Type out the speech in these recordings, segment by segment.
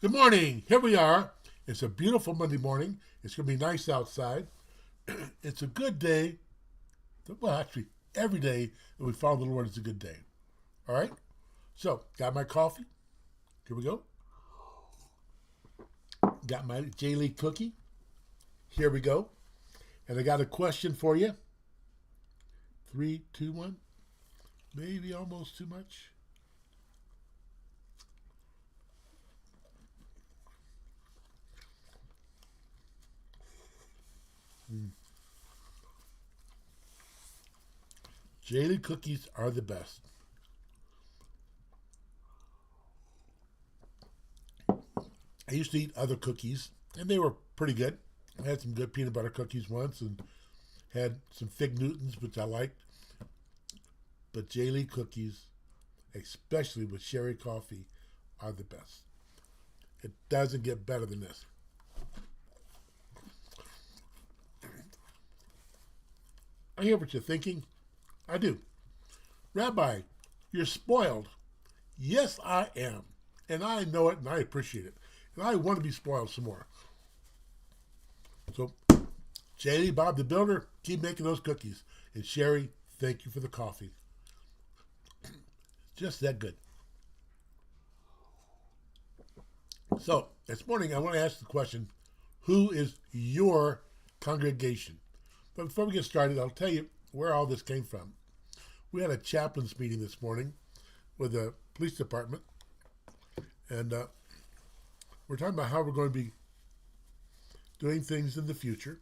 Good morning. Here we are. It's a beautiful Monday morning. It's going to be nice outside. It's a good day. Well, actually, every day that we follow the Lord is a good day. All right? So, got my coffee. Here we go. Got my J-Lee cookie. Here we go. And I got a question for you. Three, two, one. Maybe almost too much. J-Lee cookies are the best. I used to eat other cookies, and they were pretty good. I had some good peanut butter cookies once and had some Fig Newtons, which I liked. But J-Lee cookies, especially with sherry coffee, are the best. It doesn't get better than this. I hear what you're thinking. I do. Rabbi, you're spoiled. Yes, I am. And I know it and I appreciate it. And I want to be spoiled some more. So, J.D. Bob the Builder, keep making those cookies. And Sherry, thank you for the coffee. Just that good. So, this morning I want to ask the question, who is your congregation? But before we get started, I'll tell you where all this came from. We had a chaplain's meeting this morning with the police department, and we're talking about how we're going to be doing things in the future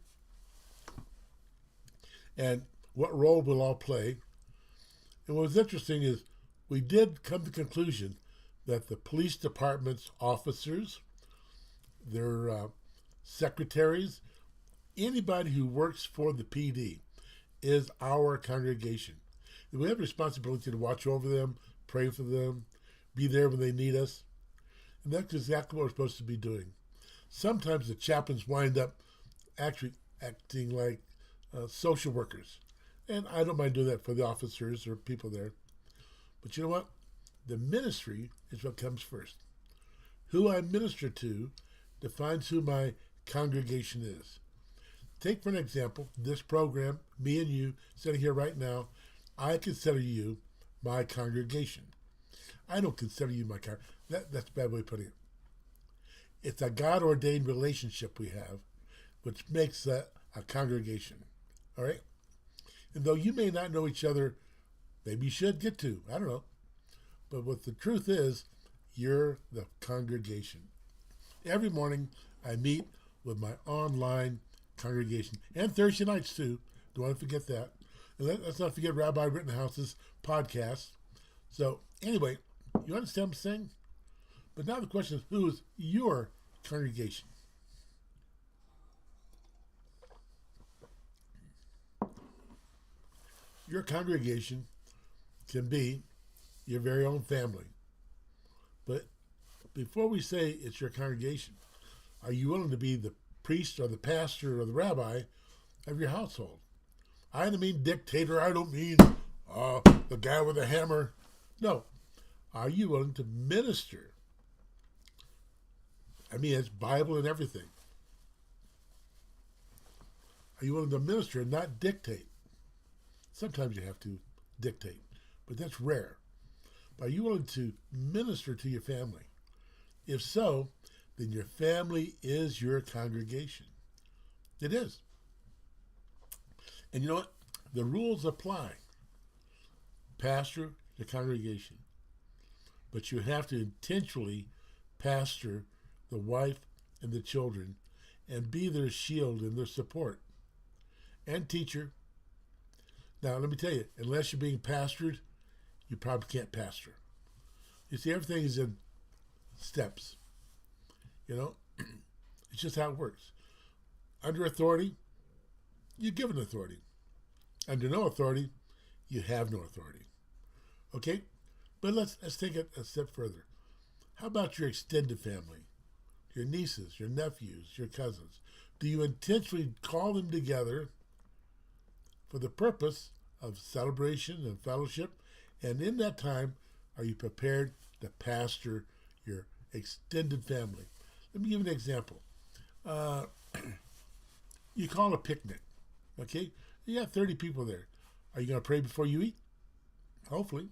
and what role we'll all play. And what was interesting is we did come to the conclusion that the police department's officers, their secretaries, anybody who works for the PD is our congregation. And we have a responsibility to watch over them, pray for them, be there when they need us. And that's exactly what we're supposed to be doing. Sometimes the chaplains wind up actually acting like social workers. And I don't mind doing that for the officers or people there. But you know what? The ministry is what comes first. Who I minister to defines who my congregation is. Take for an example, this program, me and you, sitting here right now, I consider you my congregation. I don't consider you my congregation. That's a bad way of putting it. It's a God-ordained relationship we have, which makes that a congregation. All right? And though you may not know each other, maybe you should get to. I don't know. But what the truth is, you're the congregation. Every morning, I meet with my online congregation. And Thursday nights, too. Don't want to forget that. And let's not forget Rabbi Rittenhouse's podcast. So, anyway, you understand what I'm saying? But now the question is, who is your congregation? Your congregation can be your very own family. But before we say it's your congregation, are you willing to be the priest or the pastor or the rabbi of your household? I don't mean dictator. I don't mean the guy with a hammer. No. Are you willing to minister? I mean, it's Bible and everything. Are you willing to minister and not dictate? Sometimes you have to dictate, but that's rare. But are you willing to minister to your family? If so, then your family is your congregation. It is. And you know what? The rules apply. Pastor the congregation. But you have to intentionally pastor the wife and the children and be their shield and their support and teacher. Now, let me tell you, unless you're being pastored, you probably can't pastor. You see, everything is in steps. You know, it's just how it works. Under authority, you're given authority. Under no authority, you have no authority. Okay? But let's take it a step further. How about your extended family? Your nieces, your nephews, your cousins. Do you intentionally call them together for the purpose of celebration and fellowship? And in that time, are you prepared to pastor your extended family. Let me give you an example. You call a picnic, okay? You got 30 people there. Are you going to pray before you eat? Hopefully.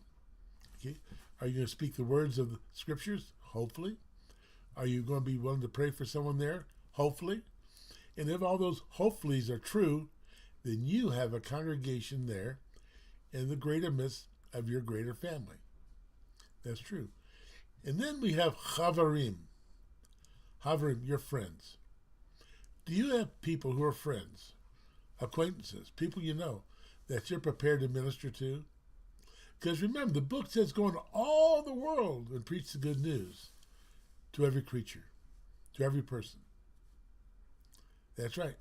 Okay. Are you going to speak the words of the scriptures? Hopefully. Are you going to be willing to pray for someone there? Hopefully. And if all those hopefullys are true, then you have a congregation there in the greater midst of your greater family. That's true. And then we have chavarim. Chavarim, your friends. Do you have people who are friends, acquaintances, people you know, that you're prepared to minister to? Because remember, the book says go into all the world and preach the good news to every creature, to every person. That's right.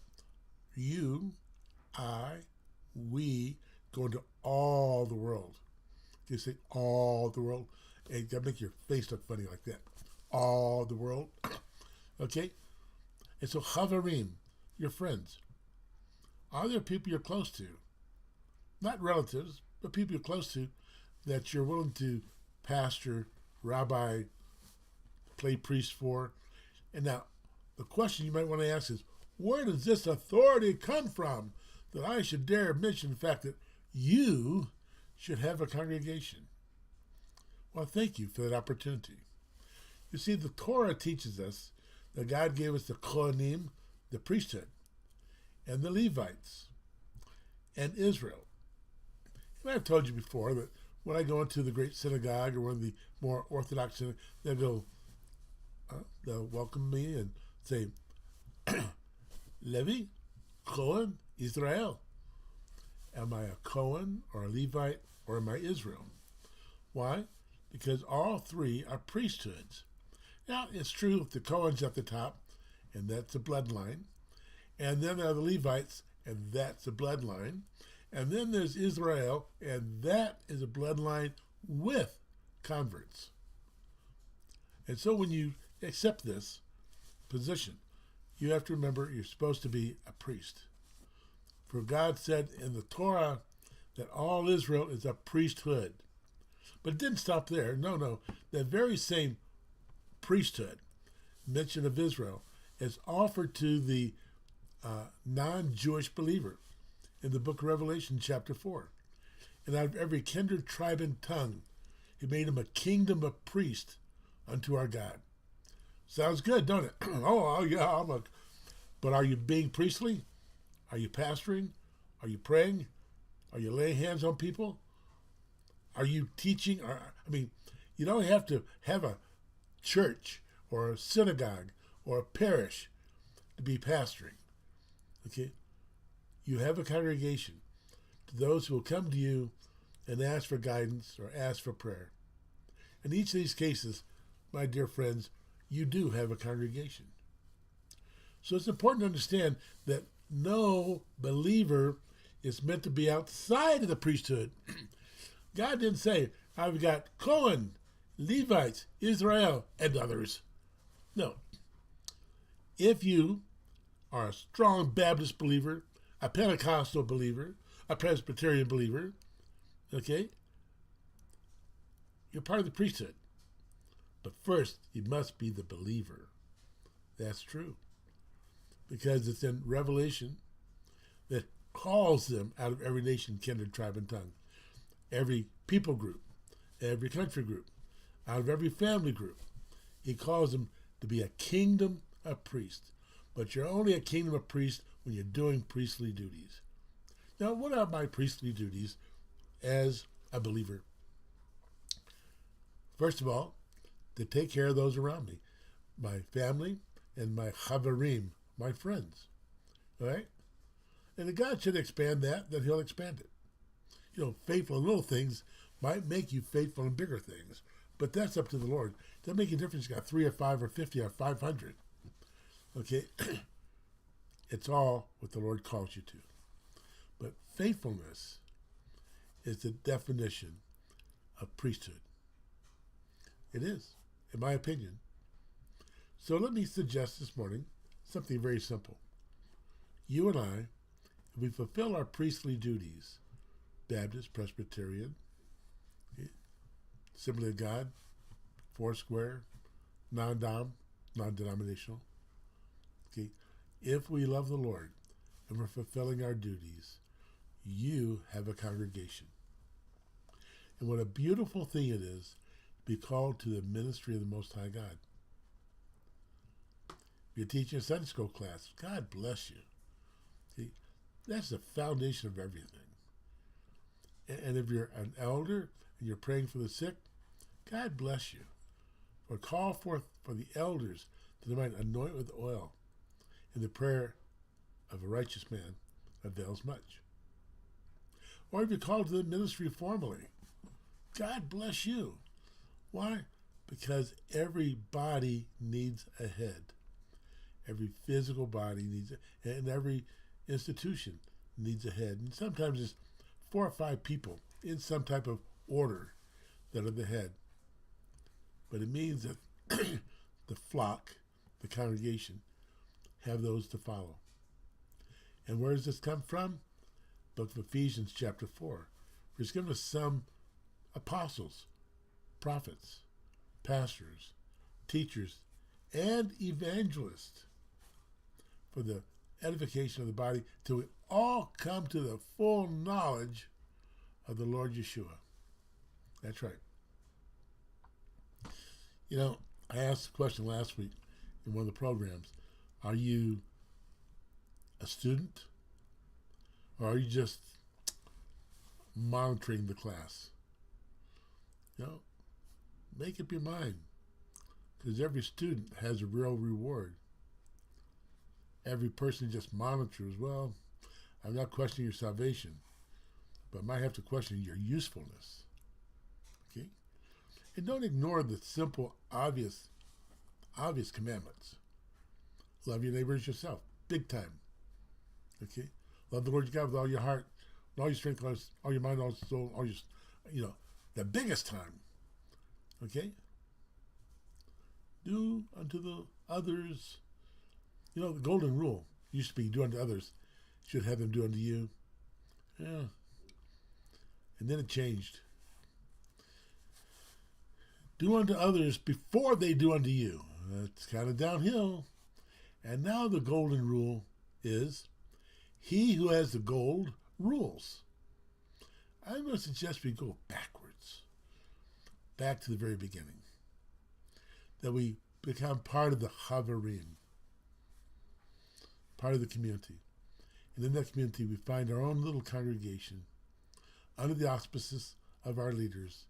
You, I, we go into all the world. You say all the world. Hey, you gotta make your face look funny like that. All the world. Okay? And so chavarim, your friends. Are there people you're close to? Not relatives, but people you're close to that you're willing to pastor, rabbi, play priest for. And now, the question you might want to ask is, where does this authority come from that I should dare mention the fact that you should have a congregation? Well, thank you for that opportunity. You see, the Torah teaches us that God gave us the Kohanim, the priesthood, and the Levites, and Israel. And I've told you before that when I go into the great synagogue or one of the more orthodox synagogues, they'll welcome me and say, Levi, Cohen, Israel. Am I a Cohen or a Levite or am I Israel? Why? Because all three are priesthoods. Now, it's true the Cohen's at the top, and that's a bloodline. And then there are the Levites, and that's a bloodline. And then there's Israel, and that is a bloodline with converts. And so when you accept this position, you have to remember you're supposed to be a priest. For God said in the Torah that all Israel is a priesthood. But it didn't stop there. No. That very same priesthood, mention of Israel, is offered to the non-Jewish believer in the book of Revelation, chapter 4. And out of every kindred, tribe, and tongue, he made him a kingdom of priests unto our God. Sounds good, don't it? Oh, yeah, but are you being priestly? Are you pastoring? Are you praying? Are you laying hands on people? Are you teaching? You don't have to have a church or a synagogue or a parish to be pastoring. Okay? You have a congregation to those who will come to you and ask for guidance or ask for prayer. In each of these cases, my dear friends, you do have a congregation. So it's important to understand that no believer is meant to be outside of the priesthood. God didn't say, I've got Cohen, Levites, Israel, and others. No. If you are a strong Baptist believer, a Pentecostal believer, a Presbyterian believer, okay, you're part of the priesthood. But first, you must be the believer. That's true. Because it's in Revelation that calls them out of every nation, kindred, tribe, and tongue. Every people group, every country group, out of every family group. He calls them to be a kingdom of priests. But you're only a kingdom of priests when you're doing priestly duties. Now, what are my priestly duties as a believer? First of all, to take care of those around me, my family and my chavarim, my friends. All right? And if God should expand that, then he'll expand it. Faithful in little things might make you faithful in bigger things. But that's up to the Lord. It doesn't make a difference if you got 3 or 5 or 50 or 500. Okay? It's all what the Lord calls you to. But faithfulness is the definition of priesthood. It is, in my opinion. So let me suggest this morning something very simple. You and I, if we fulfill our priestly duties, Baptist, Presbyterian, Assembly of God, Foursquare, non-denominational. Okay, if we love the Lord and we're fulfilling our duties, you have a congregation. And what a beautiful thing it is to be called to the ministry of the Most High God. If you're teaching a Sunday school class, God bless you. See, that's the foundation of everything. And if you're an elder and you're praying for the sick, God bless you. Or call forth for the elders that they might anoint with oil. And the prayer of a righteous man avails much. Or if you're called to the ministry formally, God bless you. Why? Because every body needs a head. Every physical body needs a, and every institution needs a head. And sometimes it's 4 or 5 people in some type of order that are the head. But it means that the flock, the congregation, have those to follow. And where does this come from? Book of Ephesians chapter 4. He's given us some apostles, prophets, pastors, teachers, and evangelists for the edification of the body till we all come to the full knowledge of the Lord Yeshua. That's right. You know, I asked the question last week in one of the programs, are you a student or are you just monitoring the class? You know, make up your mind, because every student has a real reward. Every person just monitors, well, I'm not questioning your salvation, but I might have to question your usefulness. Okay? And don't ignore the simple, obvious commandments. Love your neighbor as yourself, big time. Okay? Love the Lord your God with all your heart, with all your strength, all your mind, all your soul, all your, the biggest time. Okay? Do unto the others. The golden rule used to be do unto others, should have them do unto you. Yeah. And then it changed. Do unto others before they do unto you. That's kind of downhill. And now the golden rule is, he who has the gold rules. I'm going to suggest we go backwards. Back to the very beginning. That we become part of the Chavarim. Part of the community. And in that community we find our own little congregation under the auspices of our leaders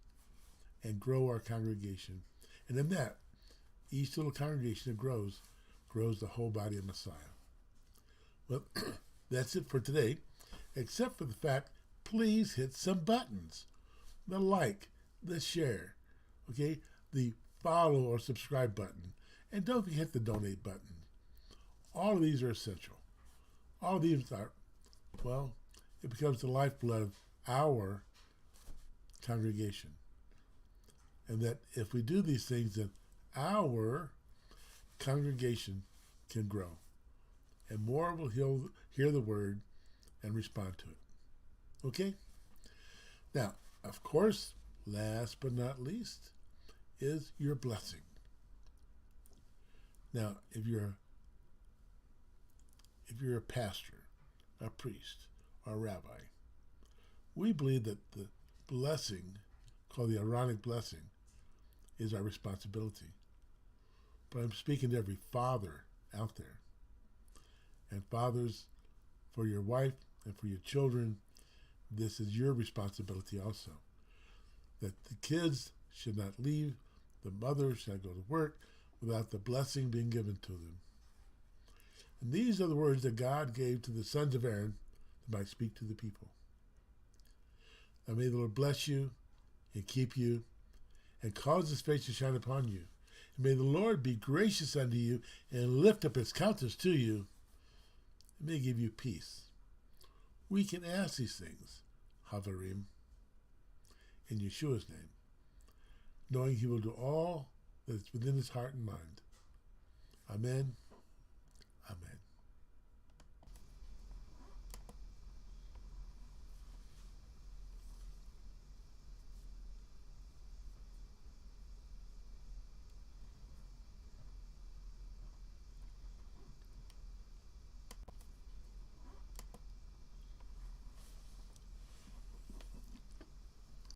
and grow our congregation. And in that, each little congregation that grows the whole body of Messiah. Well, that's it for today, except for the fact, please hit some buttons. The like, the share, okay, the follow or subscribe button, and don't forget the donate button. All of these are essential. All of these are, it becomes the lifeblood of our congregation. And that if we do these things, then our congregation can grow. And more will hear the word and respond to it. Okay? Now, of course, last but not least, is your blessing. Now, if you're a pastor, a priest, or a rabbi, we believe that the blessing, called the Aaronic blessing, is our responsibility. But I'm speaking to every father out there. And fathers, for your wife and for your children, this is your responsibility also. That the kids should not leave, the mother should not go to work without the blessing being given to them. And these are the words that God gave to the sons of Aaron that might speak to the people. And may the Lord bless you and keep you and cause his face to shine upon you. And may the Lord be gracious unto you and lift up his countenance to you and may give you peace. We can ask these things, Havarim, in Yeshua's name, knowing he will do all that is within his heart and mind. Amen.